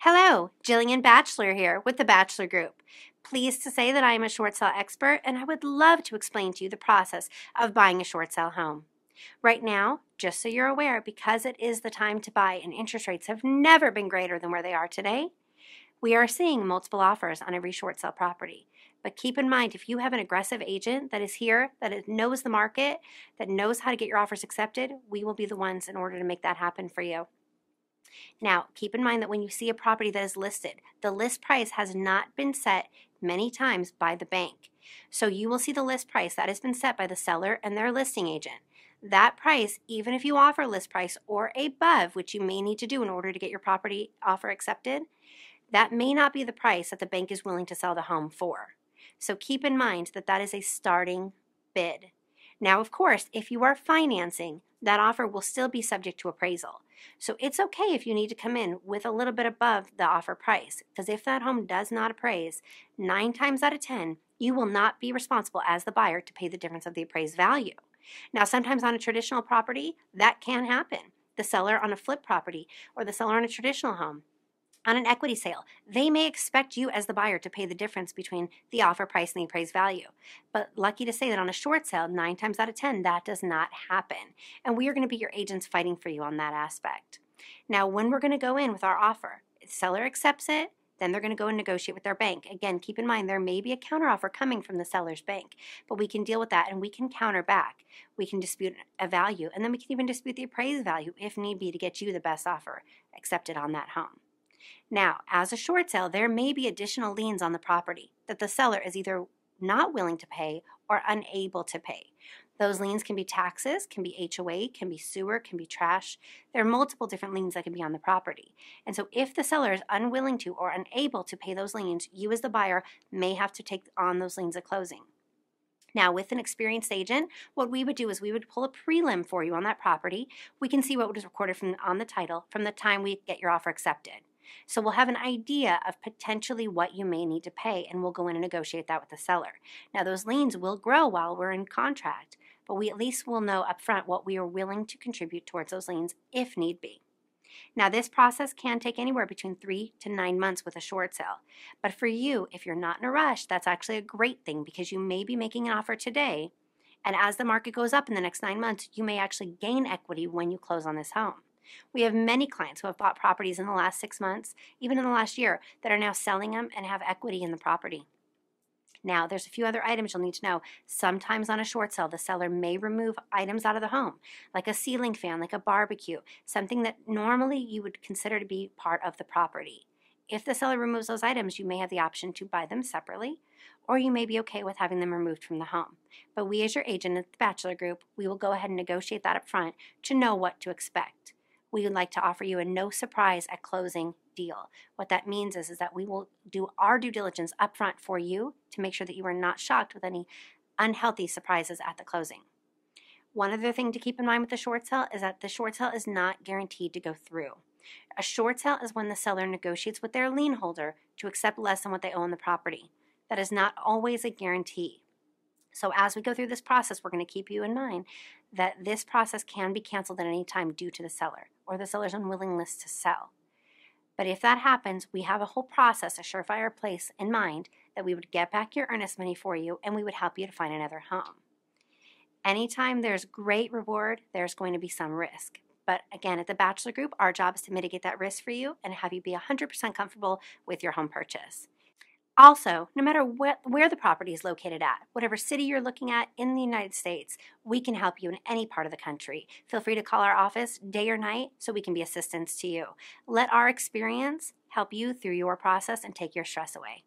Hello, Jillian Batchelor here with the Batchelor Group. Pleased to say that I am a short sale expert and I would love to explain to you the process of buying a short sale home. Right now, just so you're aware, because it is the time to buy and interest rates have never been greater than where they are today, we are seeing multiple offers on every short sale property. But keep in mind, if you have an aggressive agent that is here, that knows the market, that knows how to get your offers accepted, we will be the ones in order to make that happen for you. Now, keep in mind that when you see a property that is listed, the list price has not been set many times by the bank. So you will see the list price that has been set by the seller and their listing agent. That price, even if you offer list price or above, which you may need to do in order to get your property offer accepted, that may not be the price that the bank is willing to sell the home for. So keep in mind that that is a starting bid. Now, of course, if you are financing, that offer will still be subject to appraisal. So it's okay if you need to come in with a little bit above the offer price, because if that home does not appraise, 9 times out of 10, you will not be responsible as the buyer to pay the difference of the appraised value. Now, sometimes on a traditional property, that can happen. The seller on a flip property or the seller on a traditional home, on an equity sale, they may expect you as the buyer to pay the difference between the offer price and the appraised value. But lucky to say that on a short sale, 9 times out of 10, that does not happen. And we are going to be your agents fighting for you on that aspect. Now, when we're going to go in with our offer, if the seller accepts it, then they're going to go and negotiate with their bank. Again, keep in mind there may be a counteroffer coming from the seller's bank, but we can deal with that and we can counter back. We can dispute a value, and then we can even dispute the appraised value if need be to get you the best offer accepted on that home. Now, as a short sale, there may be additional liens on the property that the seller is either not willing to pay or unable to pay. Those liens can be taxes, can be HOA, can be sewer, can be trash. There are multiple different liens that can be on the property. And so if the seller is unwilling to or unable to pay those liens, you as the buyer may have to take on those liens at closing. Now, with an experienced agent, what we would do is we would pull a prelim for you on that property. We can see what was recorded on the title from the time we get your offer accepted. So we'll have an idea of potentially what you may need to pay, and we'll go in and negotiate that with the seller. Now, those liens will grow while we're in contract, but we at least will know upfront what we are willing to contribute towards those liens if need be. Now, this process can take anywhere between 3 to 9 months with a short sale. But for you, if you're not in a rush, that's actually a great thing because you may be making an offer today, and as the market goes up in the next 9 months, you may actually gain equity when you close on this home. We have many clients who have bought properties in the last 6 months, even in the last year, that are now selling them and have equity in the property. Now, there's a few other items you'll need to know. Sometimes on a short sale, the seller may remove items out of the home, like a ceiling fan, like a barbecue, something that normally you would consider to be part of the property. If the seller removes those items, you may have the option to buy them separately, or you may be okay with having them removed from the home. But we, as your agent at the Batchelor Group, we will go ahead and negotiate that up front to know what to expect. We would like to offer you a no surprise at closing deal. What that means is that we will do our due diligence up front for you to make sure that you are not shocked with any unhealthy surprises at the closing. One other thing to keep in mind with the short sale is that the short sale is not guaranteed to go through. A short sale is when the seller negotiates with their lien holder to accept less than what they owe on the property. That is not always a guarantee. So as we go through this process, we're going to keep you in mind that this process can be canceled at any time due to the seller or the seller's unwillingness to sell. But if that happens, we have a whole process, a surefire place in mind that we would get back your earnest money for you and we would help you to find another home. Anytime there's great reward, there's going to be some risk. But again, at the Batchelor Group, our job is to mitigate that risk for you and have you be 100% comfortable with your home purchase. Also, no matter where the property is located at, whatever city you're looking at in the United States, we can help you in any part of the country. Feel free to call our office day or night so we can be assistance to you. Let our experience help you through your process and take your stress away.